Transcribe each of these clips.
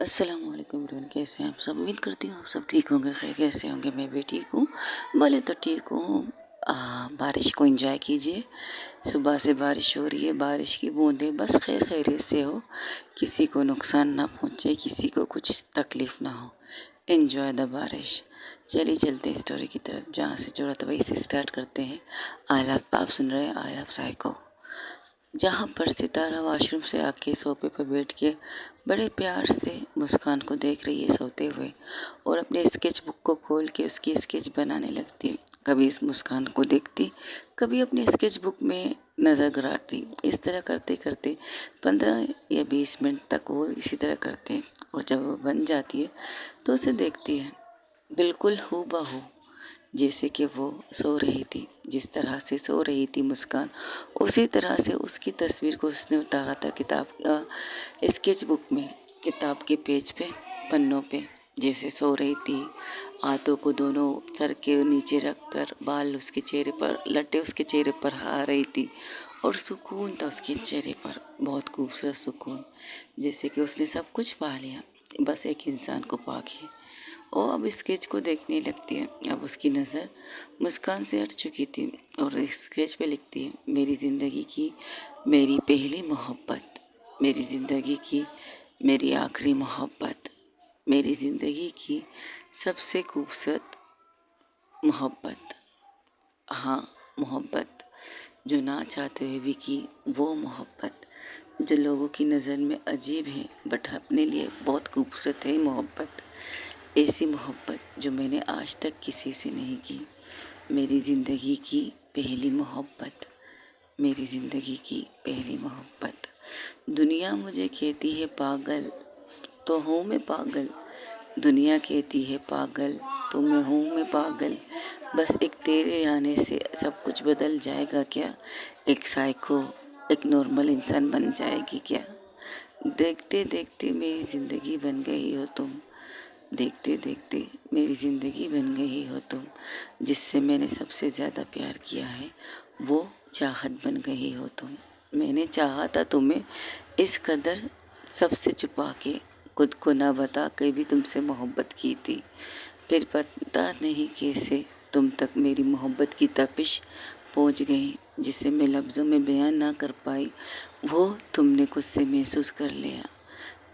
अस्सलाम वालेकुम एवरीवन, कैसे हैं आप सब। उम्मीद करती हूँ आप सब ठीक होंगे, खैर कैसे होंगे। मैं भी ठीक हूँ, भले तो ठीक हूँ। बारिश को एंजॉय कीजिए। सुबह से बारिश हो रही है, बारिश की बूंदें बस खैर खैरियत से हो, किसी को नुकसान ना पहुँचे, किसी को कुछ तकलीफ़ ना हो। एंजॉय द बारिश। चलिए चलते हैं स्टोरी की तरफ, जहाँ से जोड़ा था वहीं से स्टार्ट करते हैं। आप सुन रहे हैं आई लव साइको, जहाँ पर सितारा वॉशरूम से आके सोफे पर बैठ के बड़े प्यार से मुस्कान को देख रही है सोते हुए, और अपने स्केच बुक को खोल के उसकी स्केच बनाने लगती। कभी इस मुस्कान को देखती, कभी अपने स्केच बुक में नज़र गड़ाती। इस तरह करते करते 15 या 20 मिनट तक वो इसी तरह करते हैं, और जब वो बन जाती है तो उसे देखती है, बिल्कुल हूबहू जैसे कि वो सो रही थी। जिस तरह से सो रही थी मुस्कान, उसी तरह से उसकी तस्वीर को उसने उतारा था स्केच बुक में, किताब के पेज पे, पन्नों पे। जैसे सो रही थी, हाथों को दोनों सर के नीचे रखकर, बाल उसके चेहरे पर, लट्टे उसके चेहरे पर आ रही थी, और सुकून था उसके चेहरे पर, बहुत खूबसूरत सुकून, जैसे कि उसने सब कुछ पा लिया, बस एक इंसान को पाके। वो अब स्केच को देखने लगती है। अब उसकी नज़र मुस्कान से हट चुकी थी, और स्केच पे लिखती है, मेरी ज़िंदगी की मेरी पहली मोहब्बत, मेरी ज़िंदगी की मेरी आखिरी मोहब्बत, मेरी ज़िंदगी की सबसे खूबसूरत मोहब्बत। हाँ, मोहब्बत जो ना चाहते हुए भी की, वो मोहब्बत जो लोगों की नज़र में अजीब है बट अपने लिए बहुत खूबसूरत है मोहब्बत। ऐसी मोहब्बत जो मैंने आज तक किसी से नहीं की, मेरी ज़िंदगी की पहली मोहब्बत, मेरी ज़िंदगी की पहली मोहब्बत। दुनिया मुझे कहती है पागल, तो हूँ मैं पागल। दुनिया कहती है पागल, तो मैं पागल। बस एक तेरे आने से सब कुछ बदल जाएगा क्या, एक साइको एक नॉर्मल इंसान बन जाएगी क्या। देखते देखते मेरी ज़िंदगी बन गई हो तुम, देखते देखते मेरी ज़िंदगी बन गई हो तुम। जिससे मैंने सबसे ज़्यादा प्यार किया है, वो चाहत बन गई हो तुम। मैंने चाहा था तुम्हें इस कदर, सबसे छुपा के, खुद को ना बता के भी तुमसे मोहब्बत की थी। फिर पता नहीं कैसे तुम तक मेरी मोहब्बत की तपिश पहुंच गई, जिसे मैं लफ्ज़ों में बयान ना कर पाई, वो तुमने खुद से महसूस कर लिया।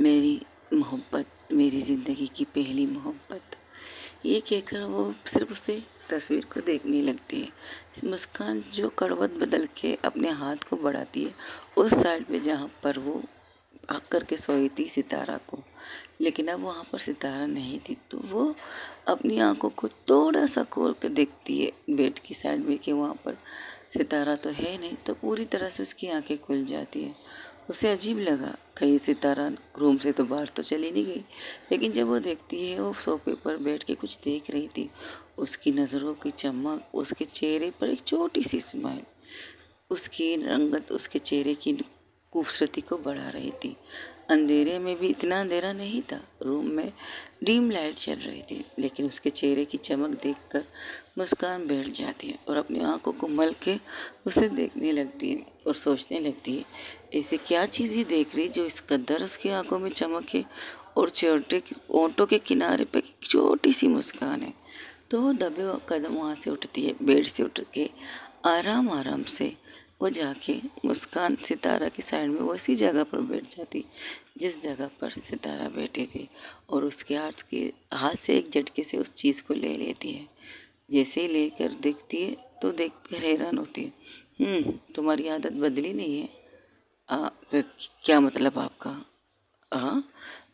मेरी मोहब्बत, मेरी ज़िंदगी की पहली मोहब्बत। ये कहकर वो सिर्फ उसे तस्वीर को देखने लगती है। मुस्कान जो करवट बदल के अपने हाथ को बढ़ाती है उस साइड पे जहाँ पर वो भाग कर के सोई थी सितारा को, लेकिन अब वहाँ पर सितारा नहीं थी, तो वो अपनी आंखों को थोड़ा सा खोल कर देखती है बेड की साइड में कि वहाँ पर सितारा तो है नहीं, तो पूरी तरह से उसकी आंखें खुल जाती है। उसे अजीब लगा, कहीं सितारा रूम से तो बाहर तो चली नहीं गई, लेकिन जब वो देखती है वो सोफे पर बैठ के कुछ देख रही थी। उसकी नज़रों की चमक, उसके चेहरे पर एक छोटी सी स्माइल, उसकी रंगत उसके चेहरे की खूबसूरती को बढ़ा रही थी। अंधेरे में भी इतना अंधेरा नहीं था, रूम में डिम लाइट चल रही थी, लेकिन उसके चेहरे की चमक देखकर मुस्कान बैठ जाती है और अपनी आंखों को मल के उसे देखने लगती है और सोचने लगती है, ऐसे क्या चीज़ ये देख रही जो इस कदर उसकी आंखों में चमक है, और छोटे ओंठों के किनारे पे छोटी सी मुस्कान है। तो वो दबे कदम वहाँ से उठती है, बेड से उठ के आराम आराम से वो जाके मुस्कान सितारा की साइड में वैसी जगह पर बैठ जाती जिस जगह पर सितारा बैठे थे, और उसके हाथ से एक झटके से उस चीज़ को ले लेती है। जैसे ही लेकर देखती है तो देखकर हैरान होती है। तुम्हारी आदत बदली नहीं है। क्या मतलब आपका। हाँ,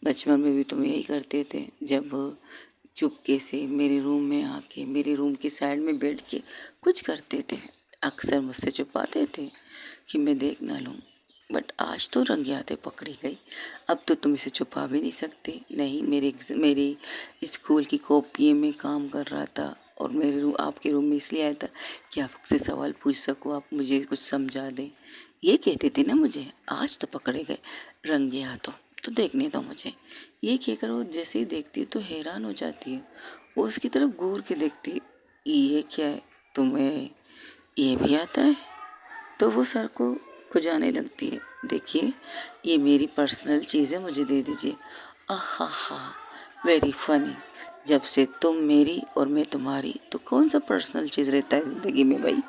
बचपन में भी तुम यही करते थे, जब चुपके से मेरे रूम में आके मेरे रूम की साइड में बैठ के कुछ करते थे, अक्सर मुझसे छुपाते थे कि मैं देख ना लूँ। बट आज तो रंगे हाथे पकड़ी गई, अब तो तुम इसे छुपा भी नहीं सकते। नहीं, मेरी स्कूल की कॉपी में काम कर रहा था, और मेरे रूम आपके रूम में इसलिए आया था कि आपसे सवाल पूछ सकूँ, आप मुझे कुछ समझा दें, ये कहते थे ना मुझे। आज तो पकड़े गए रंगे हाथों, तो देखने दो मुझे। ये कहकर वो जैसे ही देखती है तो हैरान हो जाती है। वो उसकी तरफ घूर के देखती, ये क्या है, तुम्हें ये भी आता है। तो वो सर को खुजाने लगती है, देखिए ये मेरी पर्सनल चीज़ है, मुझे दे दीजिए। आहा, वेरी फनी। जब से तुम मेरी और मैं तुम्हारी, तो कौन सा पर्सनल चीज़ रहता है ज़िंदगी में भाई?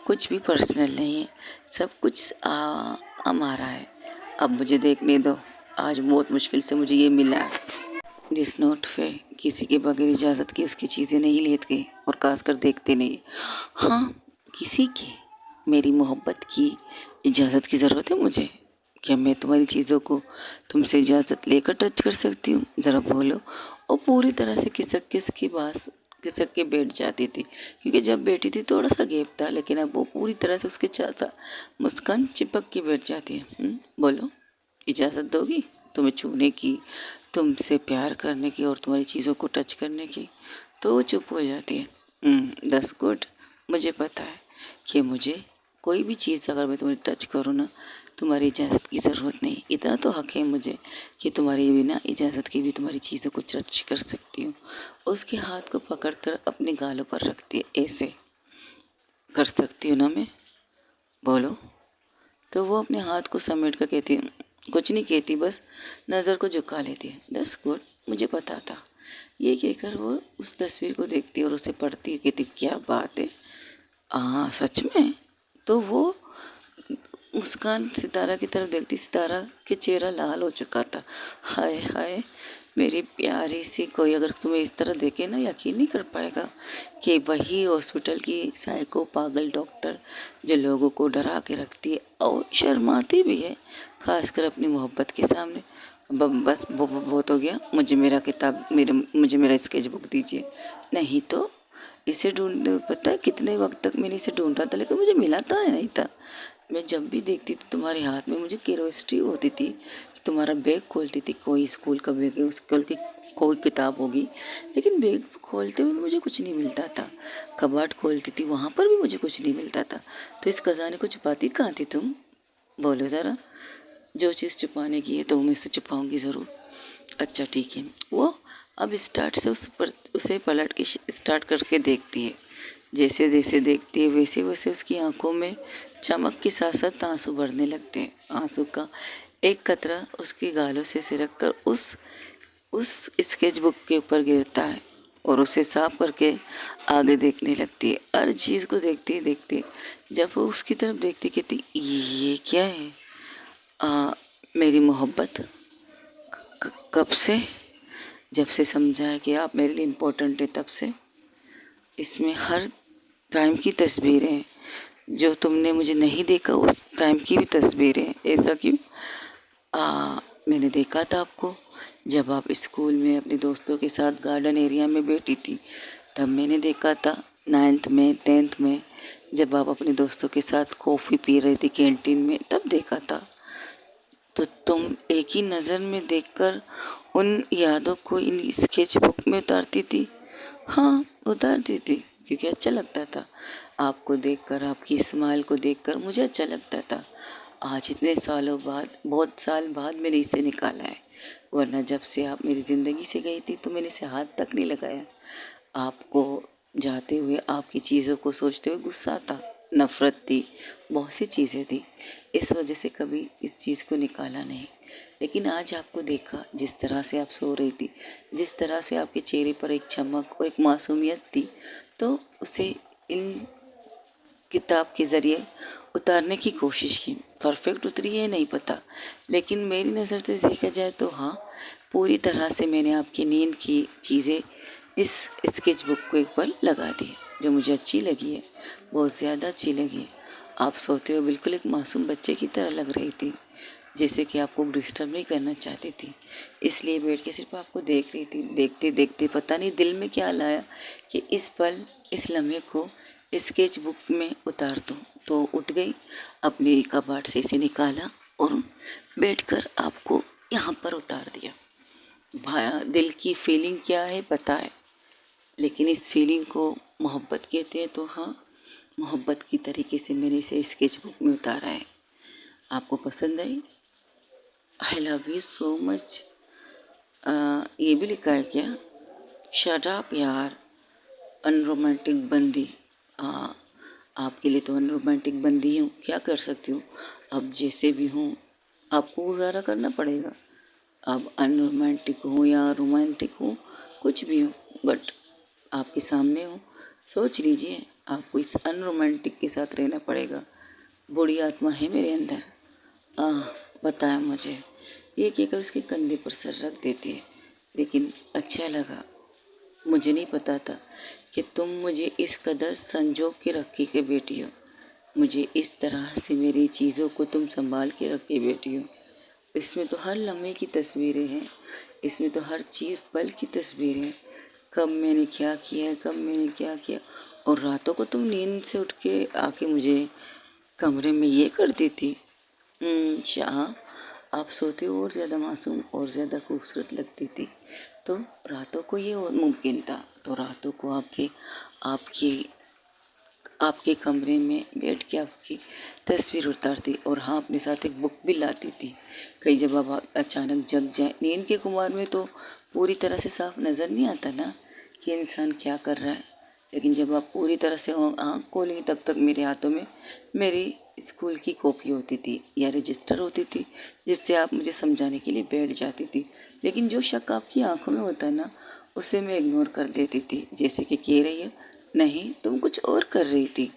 कुछ भी पर्सनल नहीं है, सब कुछ हमारा है। अब मुझे देखने दो, आज बहुत मुश्किल से मुझे ये मिला है। इट इज़ नॉट फेयर, किसी के बगैर इजाज़त की उसकी चीज़ें नहीं लेते और खासकर देखते नहीं। हाँ, किसी की, मेरी मोहब्बत की इजाज़त की ज़रूरत है मुझे? क्या मैं तुम्हारी चीज़ों को तुमसे इजाज़त लेकर टच कर सकती हूँ? ज़रा बोलो। और पूरी तरह से खिसक के बैठ जाती थी, क्योंकि जब बैठी थी थोड़ा सा गैप था, लेकिन अब वो पूरी तरह से उसके चाहता मुस्कान चिपक के बैठ जाती है। बोलो, इजाज़त दोगी तुम्हें छूने की, तुमसे प्यार करने की और तुम्हारी चीज़ों को टच करने की? तो वो चुप हो जाती है। That's good. मुझे पता है कि मुझे कोई भी चीज़ अगर मैं तुम्हें टच करूँ ना, तुम्हारी इजाज़त की ज़रूरत नहीं। इतना तो हक है मुझे कि तुम्हारी बिना इजाज़त के भी तुम्हारी चीज़ों को टच कर सकती हूँ। उसके हाथ को पकड़कर अपने गालों पर रखती है, ऐसे कर सकती हूँ ना मैं? बोलो। तो वो अपने हाथ को समेट कर कहती है, कुछ नहीं कहती, बस नज़र को झुका लेती है। दैट्स गुड, मुझे पता था। ये कहकर वो उस तस्वीर को देखती है और उसे पढ़ती है, कहती क्या बात है, हाँ सच में। तो वो मुस्कान सितारा की तरफ देखती, सितारा के चेहरा लाल हो चुका था। हाय हाय, मेरी प्यारी सी, कोई अगर तुम्हें इस तरह देखे ना, यकीन नहीं कर पाएगा कि वही हॉस्पिटल की साइको पागल डॉक्टर जो लोगों को डरा के रखती है और शर्माती भी है, खासकर अपनी मोहब्बत के सामने। बस बहुत हो गया, मुझे मेरा स्केच बुक दीजिए, नहीं तो इसे ढूंढ, पता है कितने वक्त तक मैंने इसे ढूंढा था, लेकिन मुझे मिला था नहीं था। मैं जब भी देखती थी तुम्हारे हाथ में, मुझे क्यूरियोसिटी होती थी कि तुम्हारा बैग खोलती थी, कोई स्कूल का बैग है, स्कूल की कोई किताब होगी, लेकिन बैग खोलते हुए मुझे कुछ नहीं मिलता था। कबाड़ खोलती थी, वहाँ पर भी मुझे कुछ नहीं मिलता था। तो इस खजाने को छुपाती कहाँ थी तुम? बोलो ज़रा। जो चीज़ छुपाने की है तो मैं इसे छुपाऊंगी ज़रूर। अच्छा ठीक है। वो अब स्टार्ट से उसे पलट के स्टार्ट करके देखती है। जैसे जैसे देखती है वैसे वैसे उसकी आंखों में चमक के साथ साथ आंसू भरने लगते हैं। आंसू का एक कतरा उसके गालों से सिरक कर उस स्केच बुक के ऊपर गिरता है और उसे साफ करके आगे देखने लगती है। हर चीज़ को देखती देखती, जब वो उसकी तरफ देखती कहती ये क्या है? मेरी मोहब्बत, कब से? जब से समझा है कि आप मेरे लिए इम्पोर्टेंट है, तब से। इसमें हर टाइम की तस्वीरें हैं, जो तुमने मुझे नहीं देखा उस टाइम की भी तस्वीरें हैं। ऐसा क्यों? मैंने देखा था आपको जब आप स्कूल में अपने दोस्तों के साथ गार्डन एरिया में बैठी थी, तब मैंने देखा था। 9th में 10th में जब आप अपने दोस्तों के साथ कॉफ़ी पी रही थी कैंटीन में, तब देखा था। तो तुम एक ही नज़र में देखकर उन यादों को इन स्केच बुक में उतारती थी? हाँ, उतारती थी, क्योंकि अच्छा लगता था आपको देखकर, आपकी स्माइल को देखकर मुझे अच्छा लगता था। आज इतने सालों बाद, बहुत साल बाद मैंने इसे निकाला है, वरना जब से आप मेरी ज़िंदगी से गई थी तो मैंने इसे हाथ तक नहीं लगाया। आपको जाते हुए, आपकी चीज़ों को सोचते हुए गुस्सा था, नफ़रत थी, बहुत सी चीज़ें थी। इस वजह से कभी इस चीज़ को निकाला नहीं। लेकिन आज आपको देखा, जिस तरह से आप सो रही थी, जिस तरह से आपके चेहरे पर एक चमक और एक मासूमियत थी, तो उसे इन किताब के ज़रिए उतारने की कोशिश की। परफेक्ट उतरी है नहीं पता, लेकिन मेरी नज़र से देखा जाए तो हाँ, पूरी तरह से मैंने आपकी नींद की चीज़ें इस स्केच बुक के ऊपर लगा दी, जो मुझे अच्छी लगी है, बहुत ज़्यादा अच्छी लगी है। आप सोते हो बिल्कुल एक मासूम बच्चे की तरह लग रही थी, जैसे कि आपको डिस्टर्ब नहीं करना चाहती थी, इसलिए बैठ के सिर्फ आपको देख रही थी। देखते देखते पता नहीं दिल में क्या लाया कि इस पल, इस लम्हे को स्केच बुक में उतार दूँ। तो उठ गई, अपने कबाड़ से इसे निकाला और बैठकर आपको यहाँ पर उतार दिया। भाया, दिल की फीलिंग क्या है पता है, लेकिन इस फीलिंग को मोहब्बत कहते हैं। तो हाँ, मोहब्बत की तरीके से मैंने इसे स्केच बुक में उतारा है। आपको पसंद आई? I love you so much. ये भी लिखा है क्या? शट अप यार, अनरोमांटिक बंदी। हाँ, आपके लिए तो अनरोमांटिक बंदी हूँ, क्या कर सकती हूँ। अब जैसे भी हूँ, आपको गुजारा करना पड़ेगा। अब अनरोमांटिक हो या रोमांटिक हो, कुछ भी हो, बट आपके सामने हो, सोच लीजिए आपको इस अनरोमांटिक के साथ रहना पड़ेगा। बुरी आत्मा है मेरे अंदर, आह बताया मुझे। ये कहकर उसके कंधे पर सर रख देती है। लेकिन अच्छा लगा, मुझे नहीं पता था कि तुम मुझे इस कदर संजो के रखी के बेटी हो। मुझे इस तरह से मेरी चीज़ों को तुम संभाल के रखे बैठी हो। इसमें तो हर लम्हे की तस्वीरें हैं, इसमें तो हर चीज़ पल की तस्वीरें हैं। कब मैंने क्या किया, कब मैंने क्या किया। और रातों को तुम नींद से उठ के आके मुझे कमरे में ये कर देती। शाह, आप सोते हो और ज़्यादा मासूम और ज़्यादा खूबसूरत लगती थी। तो रातों को ये मुमकिन था, तो रातों को आपके आपके आपके कमरे में बैठ के आपकी तस्वीर उतारती और हाँ अपने साथ एक बुक भी लाती थी। कई जब आप अचानक जग जाए, नींद के कुमार में तो पूरी तरह से साफ नज़र नहीं आता ना कि इंसान क्या कर रहा है। लेकिन जब आप पूरी तरह से आँख खोलेंगे तब तक मेरे हाथों में मेरी स्कूल की कॉपी होती थी या रजिस्टर होती थी, जिससे आप मुझे समझाने के लिए बैठ जाती थी। लेकिन जो शक आपकी आंखों में होता है ना, उसे मैं इग्नोर कर देती थी। जैसे कि कह रही है, नहीं तुम कुछ और कर रही थी,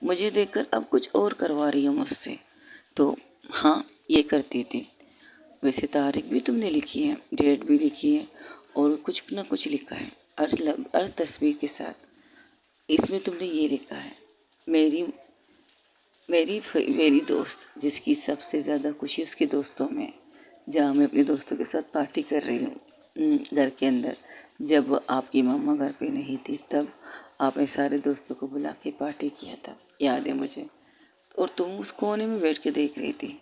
मुझे देखकर अब कुछ और करवा रही हो मुझसे। तो हाँ, ये करती थी। वैसे तारीख भी तुमने लिखी है, डेट भी लिखी है और कुछ ना कुछ लिखा है, हर तस्वीर के साथ। इसमें तुमने ये लिखा है, मेरी मेरी दोस्त जिसकी सबसे ज़्यादा खुशी उसके दोस्तों में है। जहाँ मैं अपने दोस्तों के साथ पार्टी कर रही हूँ घर के अंदर। जब आपकी मम्मा घर पे नहीं थी तब आपने सारे दोस्तों को बुला के पार्टी किया था, याद है मुझे। और तुम उस कोने में बैठ के देख रही थी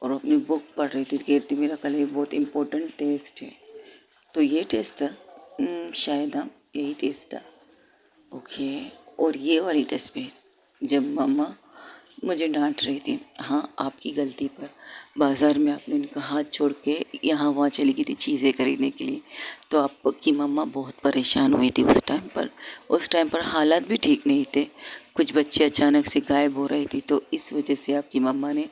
और अपनी बुक पढ़ रही थी, कहती मेरा कल ये बहुत इम्पोर्टेंट टेस्ट है। तो ये टेस्ट था, शायद हाँ यही टेस्ट था। ओके। और ये वाली तस्वीर जब मम्मा मुझे डांट रही थी, हाँ आपकी गलती पर, बाज़ार में आपने उनका हाथ छोड़ के यहाँ वहाँ चली गई थी चीज़ें खरीदने के लिए। तो आपकी मम्मा बहुत परेशान हुई थी उस टाइम पर। उस टाइम पर हालात भी ठीक नहीं थे, कुछ बच्चे अचानक से गायब हो रहे थे, तो इस वजह से आपकी मम्मा ने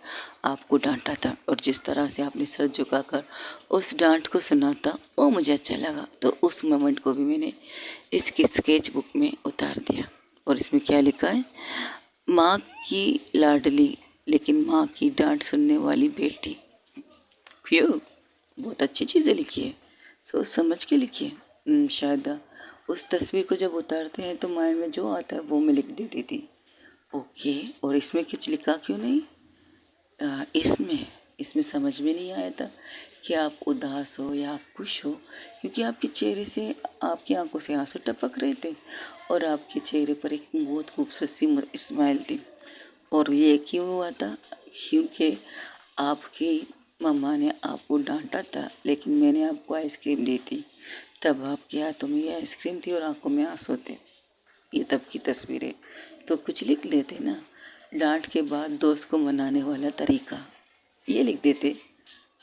आपको डांटा था। और जिस तरह से आपने सर झुकाकर उस डांट को सुना था वो मुझे अच्छा लगा, तो उस मोमेंट को भी मैंने इसकी स्केच बुक में उतार दिया। और इसमें क्या लिखा है, माँ की लाडली लेकिन माँ की डांट सुनने वाली बेटी। क्यों, बहुत अच्छी चीज़ें लिखी है, सोच समझ के लिखी है। शायद उस तस्वीर को जब उतारते हैं तो माइंड में जो आता है वो मैं लिख देती थी। ओके। और इसमें कुछ लिखा क्यों नहीं? इसमें इसमें समझ में नहीं आया था कि आप उदास हो या आप खुश हो, क्योंकि आपके चेहरे से, आपकी आंखों से आंसू टपक रहे थे और आपके चेहरे पर एक बहुत खूबसूरत सी स्माइल थी। और ये क्यों हुआ था? क्योंकि आपकी मम्मा ने आपको डांटा था लेकिन मैंने आपको आइसक्रीम दी थी। तब आपके हाथों में ये आइसक्रीम थी और आंखों में आंसू थे। ये तब की तस्वीरें। तो कुछ लिख लेते ना, डांट के बाद दोस्त को मनाने वाला तरीका, ये लिख देते।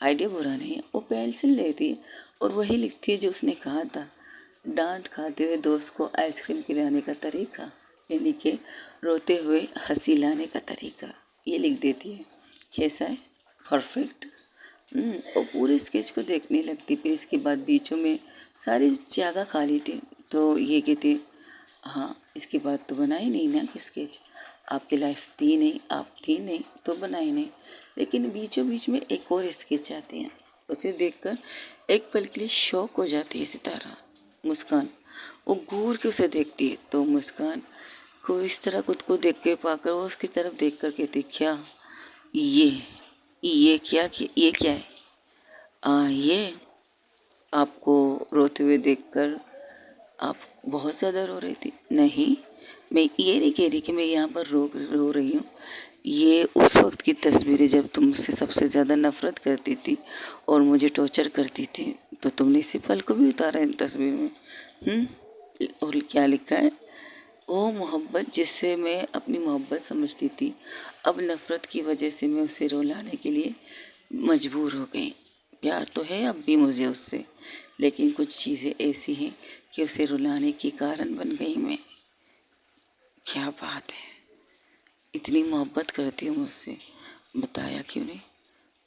आइडिया बुरा नहीं है। वो पेंसिल लेती है और वही लिखती है जो उसने कहा था। डांट खाते हुए दोस्त को आइसक्रीम खिलाने का तरीका, यानी कि रोते हुए हंसी लाने का तरीका, ये लिख देती है। कैसा है? परफेक्ट। और पूरे स्केच को देखने लगती। फिर इसके बाद बीचों में सारी जगह खाली थी, तो ये कहती, हाँ इसके बाद तो बनाई नहीं ना कि स्केच, आपकी लाइफ थी नहीं, आप थी नहीं तो बनाई नहीं। लेकिन बीचों बीच में एक और स्केच आती है, उसे देखकर एक पल के लिए शौक हो जाती है सितारा। मुस्कान, वो घूर के उसे देखती है तो मुस्कान को इस तरह खुद को देख के पाकर वो उसकी तरफ देख कर कहती, क्या ये क्या, ये क्या है? ये आपको रोते हुए देखकर आप बहुत ज़्यादा रो रही थी। नहीं, मैं ये नहीं कह रही कि मैं यहाँ पर रो रही हूँ। ये उस वक्त की तस्वीरें जब तुम मुझसे सबसे ज़्यादा नफरत करती थी और मुझे टॉर्चर करती थी, तो तुमने इसी पल को भी उतारा इन तस्वीर में। और क्या लिखा है, वो मोहब्बत जिससे मैं अपनी मोहब्बत समझती थी, अब नफ़रत की वजह से मैं उसे रुलाने के लिए मजबूर हो गई। प्यार तो है अब भी मुझे उससे, लेकिन कुछ चीज़ें ऐसी हैं कि उसे रुलाने के कारण बन गई मैं। क्या बात है, इतनी मोहब्बत करती हूँ मुझसे, बताया क्यों नहीं?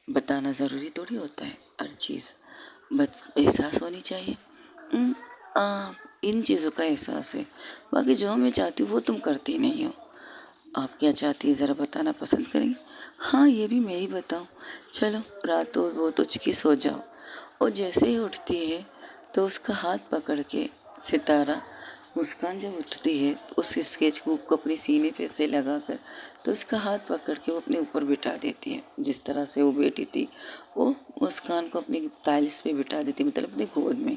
बताना ज़रूरी थोड़ी होता है हर चीज़। बस एहसास होनी चाहिए। उम, इन चीज़ों का एहसास है। बाकी जो मैं चाहती हूँ वो तुम करती नहीं हो। आप क्या चाहती है ज़रा बताना पसंद करेंगी? हाँ, ये भी मैं ही बताऊँ। चलो रात हो वो तो चुकी, सो जाओ। और जैसे ही उठती है तो उसका हाथ पकड़ के सितारा, मुस्कान जब उठती है उस स्केच बुक को अपने सीने पे से लगाकर, तो उसका हाथ पकड़ के वो अपने ऊपर बिठा देती है। जिस तरह से वो बैठी थी वो मुस्कान को अपनी टाइल्स पे बिठा देती है, मतलब अपनी गोद में।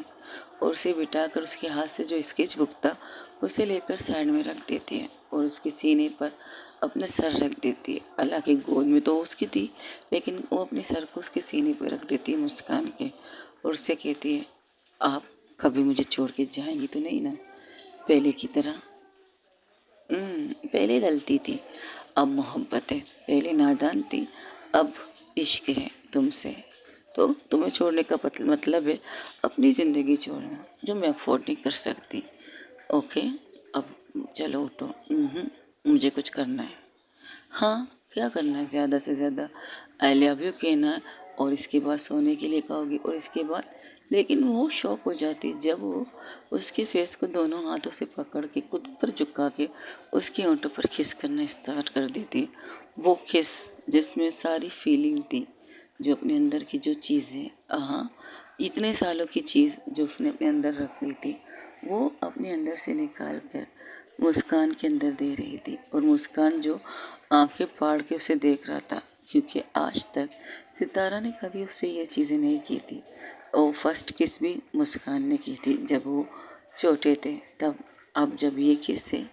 और उसे बिठाकर उसके हाथ से जो स्केच बुक था उसे लेकर साइड में रख देती है और उसके सीने पर अपना सर रख देती है। हालांकि गोद में तो उसकी थी, लेकिन वो अपने सर को उसके सीने पर रख देती है मुस्कान के, और उससे कहती है, आप कभी मुझे छोड़ के जाएंगी तो नहीं ना, पहले की तरह? पहले गलती थी, अब मोहब्बत है। पहले नादान थी, अब इश्क है तुमसे। तो तुम्हें छोड़ने का मतलब है अपनी ज़िंदगी छोड़ना, जो मैं अफोर्ड नहीं कर सकती। ओके, अब चलो उठो। मुझे कुछ करना है। हाँ, क्या करना है? ज़्यादा से ज़्यादा आई लव यू कहना है, और इसके बाद सोने के लिए कहोगी, और इसके बाद। लेकिन वो शौक हो जाती जब वो उसके फेस को दोनों हाथों से पकड़ के खुद पर झुका के उसके होंठों पर किस करना स्टार्ट कर देती। वो किस जिसमें सारी फीलिंग थी, जो अपने अंदर की जो चीज़ें, हाँ, इतने सालों की चीज़ जो उसने अपने अंदर रख ली थी, वो अपने अंदर से निकाल कर मुस्कान के अंदर दे रही थी। और मुस्कान जो आंखें फाड़ के उसे देख रहा था, क्योंकि आज तक सितारा ने कभी उससे ये चीज़ें नहीं की थी। और फर्स्ट किस भी मुस्कान ने की थी जब वो छोटे थे तब। अब जब ये किस है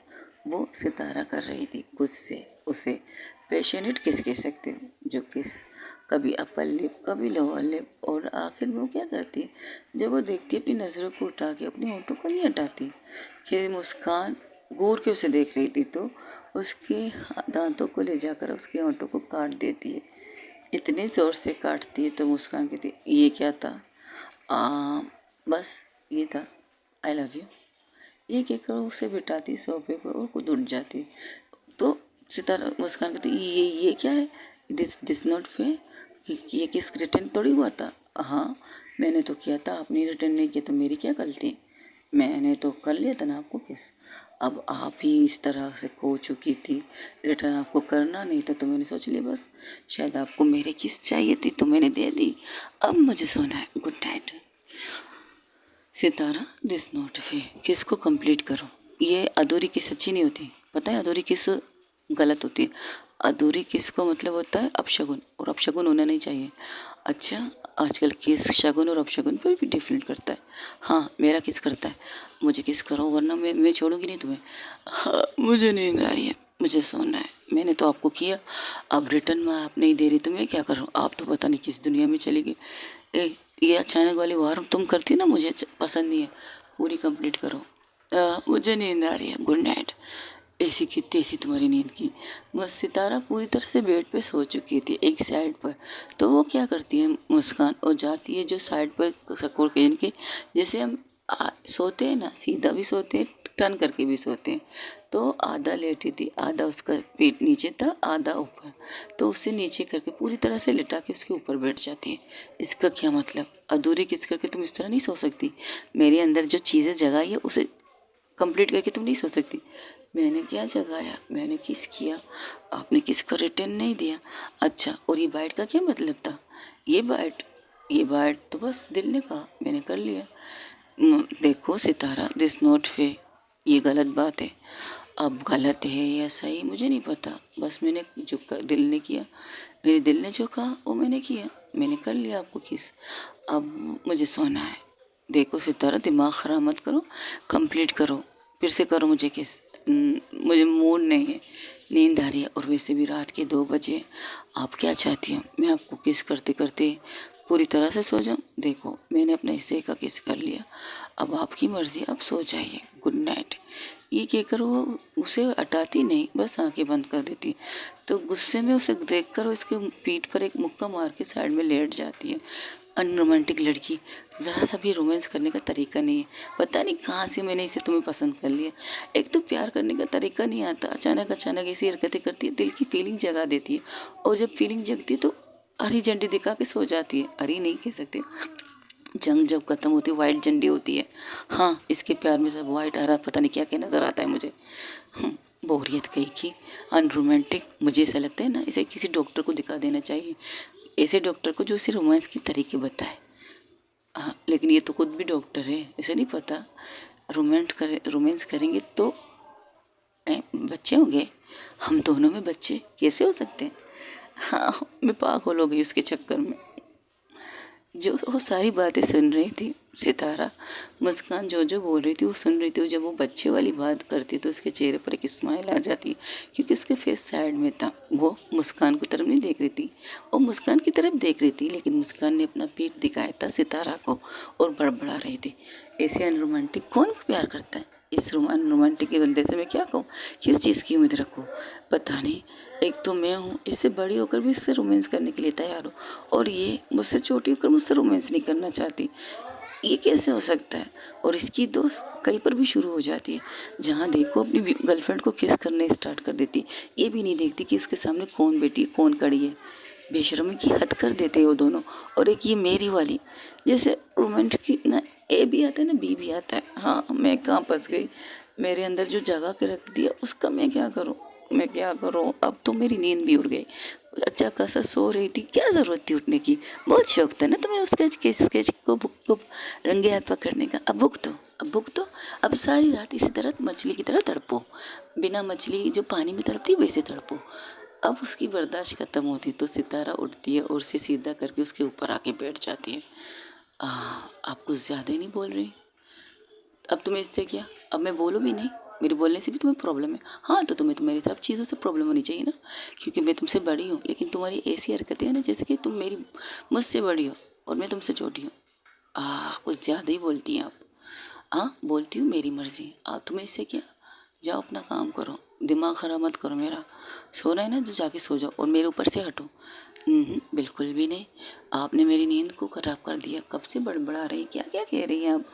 वो सितारा कर रही थी खुद से, उसे पैशनेट किस कह सकते हो, जो किस कभी अपर लिप कभी लोअर लिप। और आखिर में वो क्या करती है, जब वो देखती है अपनी नज़रों को उठा के अपने होंठों को नहीं हटाती, कि मुस्कान घूर के उसे देख रही थी, तो उसके दांतों को ले जाकर उसके होंठों को काट देती है। इतने ज़ोर से काटती है तो मुस्कान कहती है, ये क्या था? बस ये था, आई लव यू। ये कहकर उसे बिठाती सोफे पर और खुद उठ जाती। तो सितारा मुस्कान कहती, ये क्या है? This not fair. ये किस रिटर्न थोड़ी हुआ था? हाँ, मैंने तो किया था, आपने रिटर्न नहीं किया तो मेरी क्या गलती? मैंने तो कर लिया था ना आपको किस। अब आप ही इस तरह से खो चुकी थी, रिटर्न आपको करना नहीं था, तो मैंने सोच लिया बस शायद आपको मेरी किस चाहिए थी तो मैंने दे दी। अब मुझे सोना है, good night. Sitara, this not फे, किस को कंप्लीट करो। ये अधूरी किस अच्छी नहीं होती, पता है? अधूरी किस गलत होती है। अधूरी किस को मतलब होता है अपशगुन, और अपशगुन होना नहीं चाहिए। अच्छा, आजकल किस शगुन और अपशगुन पर भी डिफरेंट करता है। हाँ, मेरा किस करता है, मुझे किस करो वरना मैं छोड़ूंगी नहीं तुम्हें। हाँ, मुझे नींद आ रही है, मुझे सोना है, मैंने तो आपको किया, अब रिटर्न में आप नहीं दे रही तो मैं क्या करूँ? आप तो पता नहीं किस दुनिया में चली गई। ये अचानक वाली वार तुम करती ना, मुझे पसंद नहीं है, पूरी कंप्लीट करो। मुझे नींद आ रही है, गुड नाइट। ऐसी की तैसी तुम्हारी नींद की। बस सितारा पूरी तरह से बेड पे सो चुकी थी एक साइड पर। तो वो क्या करती है मुस्कान, और जाती है जो साइड पर सकोड़ के, इनके जैसे हम सोते हैं ना, सीधा भी सोते हैं टर्न करके भी सोते हैं। तो आधा लेटी थी, आधा उसका पेट नीचे था, आधा ऊपर। तो उसे नीचे करके पूरी तरह से लिटा के उसके ऊपर बैठ जाती है। इसका क्या मतलब? अधूरी किस करके तुम इस तरह नहीं सो सकती? मेरे अंदर जो चीज़ें जगाई है उसे कंप्लीट करके तुम नहीं सो सकती। मैंने क्या जगाया, मैंने किस किया, आपने किसका रिटर्न नहीं दिया। अच्छा, और ये बाइट का क्या मतलब था? ये बाइट तो बस दिल ने कहा, मैंने कर लिया। देखो सितारा, दिस नॉट फे, ये गलत बात है। अब गलत है या सही मुझे नहीं पता, बस मैंने जो दिल ने किया, मेरे दिल ने जो कहा वो मैंने किया, मैंने कर लिया आपको किस। अब मुझे सोना है। देखो सितारा, दिमाग ख़राब मत करो, कंप्लीट करो, फिर से करो मुझे किस। मुझे मूड नहीं है, नींद आ रही है, और वैसे भी रात के 2 बजे। आप क्या चाहती हो, मैं आपको किस करते करते पूरी तरह से सो जाऊँ? देखो मैंने अपने हिस्से का किस कर लिया, अब आपकी मर्ज़ी, अब सो जाइए, गुड नाइट। ये कहकर वो उसे हटाती नहीं, बस आंखें बंद कर देती। तो गुस्से में उसे देखकर उसके पीठ पर एक मुक्का मार के साइड में लेट जाती है। अनरोमांटिक लड़की, ज़रा सा भी रोमांस करने का तरीका नहीं है। पता नहीं कहाँ से मैंने इसे तुम्हें पसंद कर लिया। एक तो प्यार करने का तरीका नहीं आता, अचानक अचानक ऐसी हरकतें करती है, दिल की फीलिंग जगा देती है। और जब फीलिंग जगती है तो हरी झंडी दिखा के सो जाती है, हरी नहीं कह सकते, जंग जब खत्म होती है वाइट झंडी होती है। हाँ, इसके प्यार में सब वाइट हरा पता नहीं क्या क्या नज़र आता है मुझे। बोरियत कहीं की, अनरोमांटिक। मुझे ऐसा लगता है ना, इसे किसी डॉक्टर को दिखा देना चाहिए, ऐसे डॉक्टर को जो इसे रोमांस के तरीके बताए। हाँ, लेकिन ये तो खुद भी डॉक्टर है, इसे नहीं पता। रोमांस करेंगे तो बच्चे होंगे। हम दोनों में बच्चे कैसे हो सकते हैं? हाँ, मैं पागल हो गई उसके चक्कर में। जो वो सारी बातें सुन रही थी सितारा, मुस्कान जो जो बोल रही थी वो सुन रही थी। जब वो बच्चे वाली बात करती तो उसके चेहरे पर एक स्माइल आ जाती, क्योंकि उसके फेस साइड में था। वो मुस्कान की तरफ नहीं देख रही थी, वो मुस्कान की तरफ देख रही थी, लेकिन मुस्कान ने अपना पीठ दिखाया था सितारा को और बड़बड़ा रही थी। ऐसे अनरोमांटिक कौन प्यार करता है? इस रोमांटिक के बंदे से मैं क्या कहूँ, किस चीज़ की उम्मीद रखूँ? पता नहीं। एक तो मैं हूँ, इससे बड़ी होकर भी इससे रोमांस करने के लिए तैयार हूँ, और ये मुझसे छोटी होकर मुझसे रोमांस नहीं करना चाहती। ये कैसे हो सकता है? और इसकी दोस्त कहीं पर भी शुरू हो जाती है, जहाँ देखो अपनी गर्लफ्रेंड को किस करने स्टार्ट कर देती। ये भी नहीं देखती कि इसके सामने कौन बैठी कौन खड़ी है। बेशर्मी की हद कर देते हैं वो दोनों। और एक ये मेरी वाली, जैसे रोमांटिक की ना ए भी आता है ना बी भी आता है। हाँ, मैं कहाँ फंस गई? मेरे अंदर जो जगह के रख दिया उसका मैं क्या करूँ? मैं क्या करूँ? अब तो मेरी नींद भी उड़ गई। अच्छा खासा सो रही थी, क्या ज़रूरत थी उठने की? बहुत शौक था ना तुम्हें उसके स्केच को बुक को रंगे हाथ पकड़ने का। अब अब सारी रात इसी तरह मछली की तरह तड़पो, बिना मछली जो पानी में तड़पती वैसे तड़पो। अब उसकी बर्दाश्त खत्म होती तो सितारा उठती है और उसे सीधा करके उसके ऊपर आके बैठ जाती है। आप कुछ ज़्यादा ही नहीं बोल रही? अब तुम्हें इससे क्या? अब मैं बोलूँ भी नहीं? मेरे बोलने से भी तुम्हें प्रॉब्लम है? हाँ, तो तुम्हें तो मेरे सब चीज़ों से प्रॉब्लम होनी चाहिए ना, क्योंकि मैं तुमसे बड़ी हूँ। लेकिन तुम्हारी ऐसी हरकतें हैं ना, जैसे कि तुम मेरी मुझसे बड़ी हो और मैं तुमसे छोटी हूँ। कुछ ज़्यादा ही बोलती हैं आप। हाँ, बोलती हूँ, मेरी मर्ज़ी। आप तुम्हें इससे क्या? जाओ अपना काम करो, दिमाग ख़राब मत करो मेरा। सोना है ना तो जाके सो जाओ और मेरे ऊपर से हटो। बिल्कुल भी नहीं। आपने मेरी नींद को ख़राब कर दिया। कब से बड़बड़ा रही, क्या क्या कह रही हैं आप?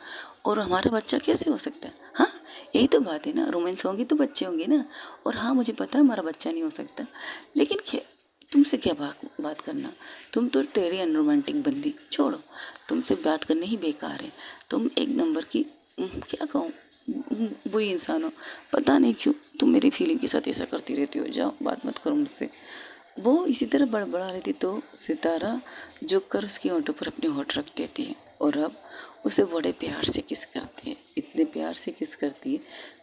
और हमारा बच्चा कैसे हो सकता है? हाँ, यही तो बात है ना, रोमांस होंगी तो बच्चे होंगे ना। और हाँ, मुझे पता है हमारा बच्चा नहीं हो सकता, लेकिन तुमसे क्या बात करना? तुम तो तेरी अनरोमांटिक बंदी छोड़ो, तुमसे बात करनी ही बेकार है। तुम एक नंबर की क्या कहूँ, बुरी इंसान हो। पता नहीं क्यों तुम मेरी फीलिंग के साथ ऐसा करती रहती हो। जाओ, बात मत करो मुझसे। वो इसी तरह बड़बड़ा रही थी तो सितारा झुक कर उसकी होंठों पर अपने होंठ रख देती है और अब उसे बड़े प्यार से किस करती है। इतने प्यार से किस करती है,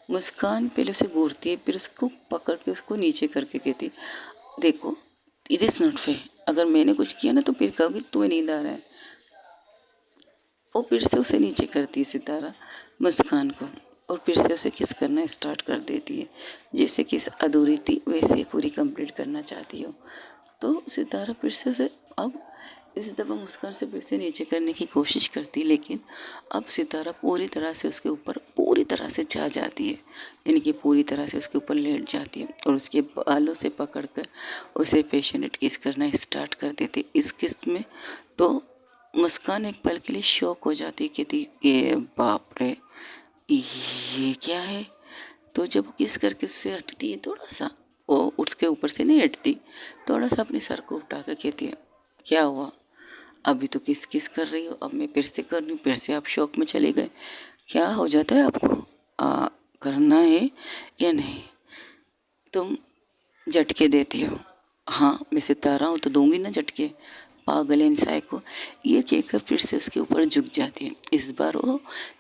मुस्कान पहले उसे घूरती है, फिर उसको पकड़ के उसको नीचे करके कहती है, देखो, इट इज़ नॉट फेयर। अगर मैंने कुछ किया ना तो फिर कहोगी तुम्हें नींद आ रहा है। वो फिर से उसे नीचे करती है सितारा मुस्कान को, और फिर से उसे किस करना स्टार्ट कर देती है। जैसे किस अधूरी थी वैसे पूरी कंप्लीट करना चाहती हो। तो सितारा फिर से उसे अब इस दफ़ा मुस्कान से फिर से नीचे करने की कोशिश करती, लेकिन अब सितारा पूरी तरह से उसके ऊपर पूरी तरह से छा जाती है, यानी कि पूरी तरह से उसके ऊपर लेट जाती है और उसके बालों से पकड़कर उसे पैशनेट किस करना स्टार्ट कर देती। इस किस में तो मुस्कान एक पल के लिए शॉक हो जाती, कहती ये बाप रे, ये क्या है? तो जब वो किस करके उससे हटती है थोड़ा सा, वो उसके ऊपर से नहीं हटती, थोड़ा सा अपने सर को उठा कर कहती है, क्या हुआ? अभी तो किस किस कर रही हो, अब मैं फिर से कर रही हूँ, फिर से आप शौक में चले गए। क्या हो जाता है आपको? करना है या नहीं? तुम झटके देती हो। हाँ, मैं सितारा हूँ तो दूंगी ना झटके, पागल है इंसान को। ये कहकर फिर से उसके ऊपर झुक जाती है। इस बार वो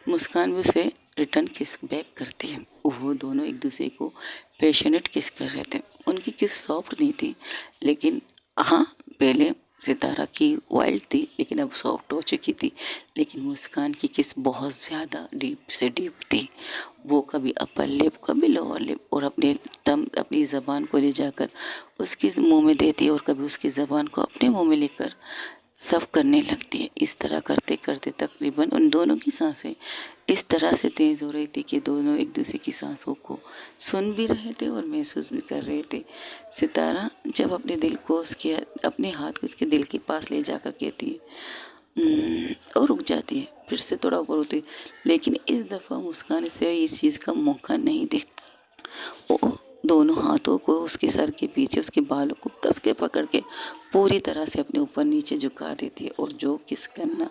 मुस्कान भी उसे रिटर्न किस बैक करती है। वो दोनों एक दूसरे को पैशनेट किस कर रहे थे। उनकी किस सॉफ्ट नहीं थी, लेकिन हाँ, पहले सितारा की वाइल्ड थी लेकिन अब सॉफ्ट हो चुकी थी। लेकिन मुस्कान की किस बहुत ज़्यादा डीप से डीप थी। वो कभी अपर लिप कभी लोअर लिप, और अपनी ज़बान को ले जाकर उसके मुंह में देती है और कभी उसकी ज़बान को अपने मुंह में लेकर सब करने लगती है। इस तरह करते करते तकरीबन उन दोनों की सांसें इस तरह से तेज़ हो रही थी कि दोनों एक दूसरे की सांसों को सुन भी रहे थे और महसूस भी कर रहे थे। सितारा जब अपने दिल को उसके अपने हाथ को उसके दिल के पास ले जाकर कहती है, और रुक जाती है, फिर से थोड़ा ऊपर होती है, लेकिन इस दफ़ा मुस्कान से इस चीज़ का मौका नहीं देती। वो दोनों हाथों को उसके सर के पीछे उसके बालों को कस के पकड़ के पूरी तरह से अपने ऊपर नीचे झुका देती है और जो किस करना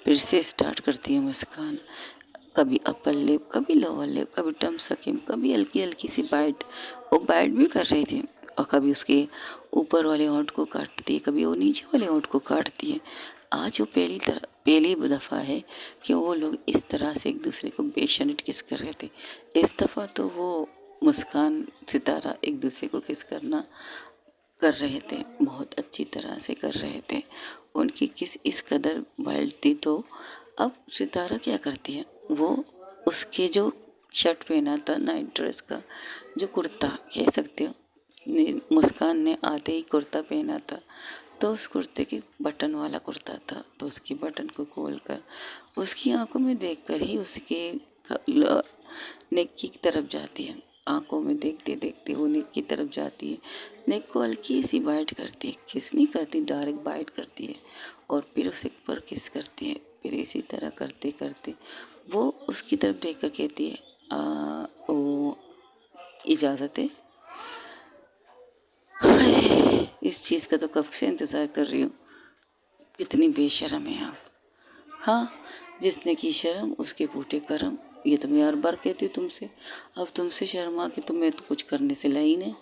फिर से स्टार्ट करती है मुस्कान। कभी अपर लिप, कभी लोअर लिप, कभी टम सकिम, कभी हल्की हल्की सी बाइट, वो बाइट भी कर रही थी। और कभी उसके ऊपर वाले होंठ को काटती है, कभी वो नीचे वाले होंठ को काटती है। आज वो पहली दफ़ा है कि वो लोग इस तरह से एक दूसरे को बेशर्त किस कर रहे थे। इस दफ़ा तो वो मुस्कान सितारा एक दूसरे को किस करना कर रहे थे, बहुत अच्छी तरह से कर रहे थे। उनकी किस इस कदर वाइल्ड थी। तो अब सितारा क्या करती है, वो उसके जो शर्ट पहना था नाइट ड्रेस का, जो कुर्ता कह सकते हो, मुस्कान ने आते ही कुर्ता पहना था, तो उस कुर्ते के बटन वाला कुर्ता था, तो उसकी बटन को खोलकर उसकी आंखों में देखकर ही उसके नेक की तरफ जाती है। आंखों में देखते देखते वो नेक की तरफ जाती है, नेक को हल्की सी बाइट करती है, किस नहीं करती, डायरेक्ट बाइट करती है और फिर उसे पर किस करती है। फिर इसी तरह करते करते वो उसकी तरफ देख कर कहती है, ओ इजाज़त है। हाय, इस चीज़ का तो कब से इंतज़ार कर रही हूँ। कितनी बेशर्म है आप। हाँ, जिसने की शर्म उसके फूटे करम, ये तो मैं हर बार कहती हूँ तुमसे। अब तुमसे शर्मा के तो मैं तो कुछ करने से लाई नहीं।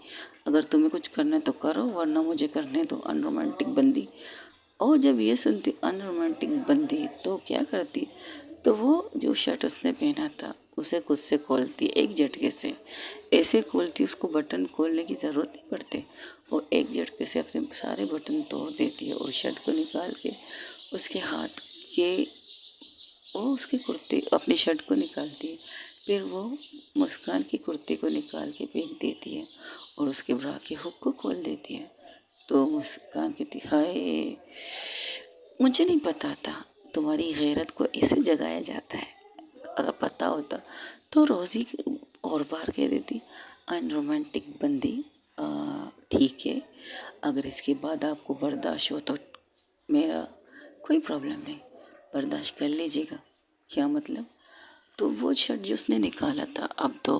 अगर तुम्हें कुछ करना है तो करो, वरना मुझे करने दो अनरोमांटिक बंदी। और जब ये सुनती अनरोमांटिक बंदी तो क्या करती, तो वो जो शर्ट उसने पहना था उसे खुद से खोलती एक झटके से। ऐसे खोलती उसको बटन खोलने की ज़रूरत नहीं पड़ती, और एक झटके से अपने सारे बटन तोड़ देती है और शर्ट को निकाल के उसके हाथ के वो उसके कुर्ते अपनी शर्ट को निकालती है। फिर वो मुस्कान की कुर्ते को निकाल के फेंक देती है और उसके ब्रा के हुक को खोल देती है। तो मुस्कान कहती, हाय, मुझे नहीं पता था तुम्हारी गैरत को ऐसे जगाया जाता है। अगर पता होता तो रोज़ी और बार कह देती, अनरोमांटिक बंदी। ठीक है, अगर इसके बाद आपको बर्दाश्त हो तो मेरा कोई प्रॉब्लम नहीं, बर्दाश्त कर लीजिएगा। क्या मतलब? तो वो शर्ट जो उसने निकाला था, अब तो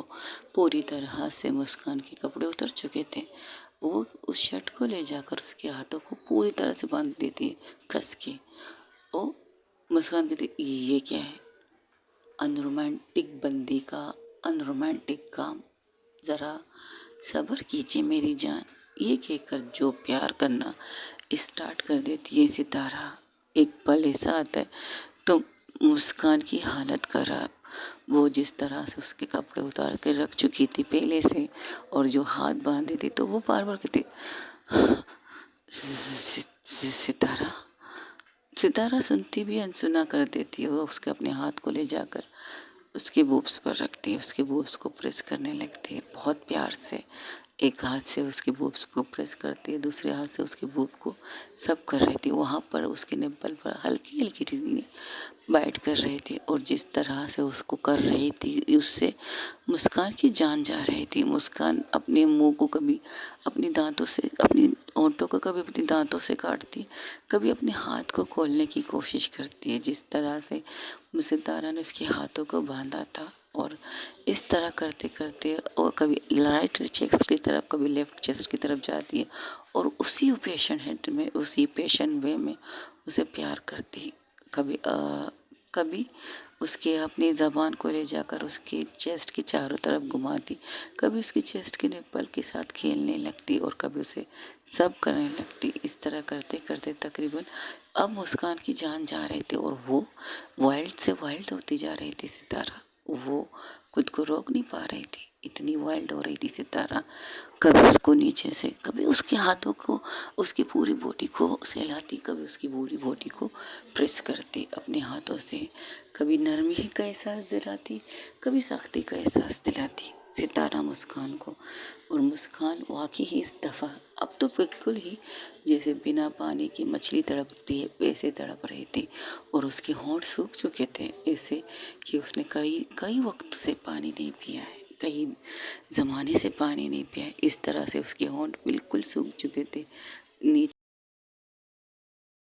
पूरी तरह से मुस्कान के कपड़े उतर चुके थे। वो उस शर्ट को ले जाकर उसके हाथों को पूरी तरह से बांध देती है कस के। ओ मुस्कान कहती, ये क्या है? अनरोमांटिक बंदी का अनरोमांटिक काम, ज़रा सब्र कीजिए मेरी जान। ये कहकर जो प्यार करना स्टार्ट कर देती है सितारा, एक पल ऐसा आता है तो मुस्कान की हालत खराब। वो जिस तरह से उसके कपड़े उतार के रख चुकी थी पहले से और जो हाथ बांधे थे, तो वो बार बार कहती, सितारा। सितारा सुनती भी अनसुना कर देती है। वो उसके अपने हाथ को ले जाकर उसके बूब्स पर रखती है, उसके बूब्स को प्रेस करने लगती है बहुत प्यार से। एक हाथ से उसके बूब्स को प्रेस करती है, दूसरे हाथ से उसके बूब को सब कर रही थी। वहाँ पर उसके निप्पल पर हल्की हल्की चीज़ें बाइट कर रही थी और जिस तरह से उसको कर रही थी उससे मुस्कान की जान जा रही थी। मुस्कान अपने मुंह को कभी अपनी दांतों से, अपनी होंठों को कभी अपनी दांतों से काटती, कभी अपने हाथ को खोलने की कोशिश करती है। जिस तरह से सितारा ने उसके हाथों को बांधा था, और इस तरह करते करते वो कभी राइट चेस्ट की तरफ, कभी लेफ्ट चेस्ट की तरफ जाती है और उसी पेशेंट हेड में, उसी पेशेंट वे में उसे प्यार करती। कभी कभी उसके अपनी ज़बान को ले जाकर उसकी चेस्ट की चारों तरफ घुमाती, कभी उसकी चेस्ट के निप्पल के साथ खेलने लगती और कभी उसे सब करने लगती। इस तरह करते करते तकरीबन अब मुस्कान की जान जा रही थी और वो वाइल्ड से वाइल्ड होती जा रही थी सितारा। वो खुद को रोक नहीं पा रही थी, इतनी वाइल्ड हो रही थी सितारा। कभी उसको नीचे से, कभी उसके हाथों को, उसकी पूरी बॉडी को सहलाती, कभी उसकी पूरी बॉडी को प्रेस करती अपने हाथों से, कभी नरमी का एहसास दिलाती, कभी सख्ती का एहसास दिलाती सितारा मुस्कान को। और मुस्कान वाकई ही इस दफ़ा अब तो बिल्कुल ही जैसे बिना पानी की मछली तड़पती है वैसे तड़प रही थी और उसके होंठ सूख चुके थे, ऐसे कि उसने कई कई वक्त से पानी नहीं पिया है, कई ज़माने से पानी नहीं पिया है। इस तरह से उसके होंठ बिल्कुल सूख चुके थे, नीचे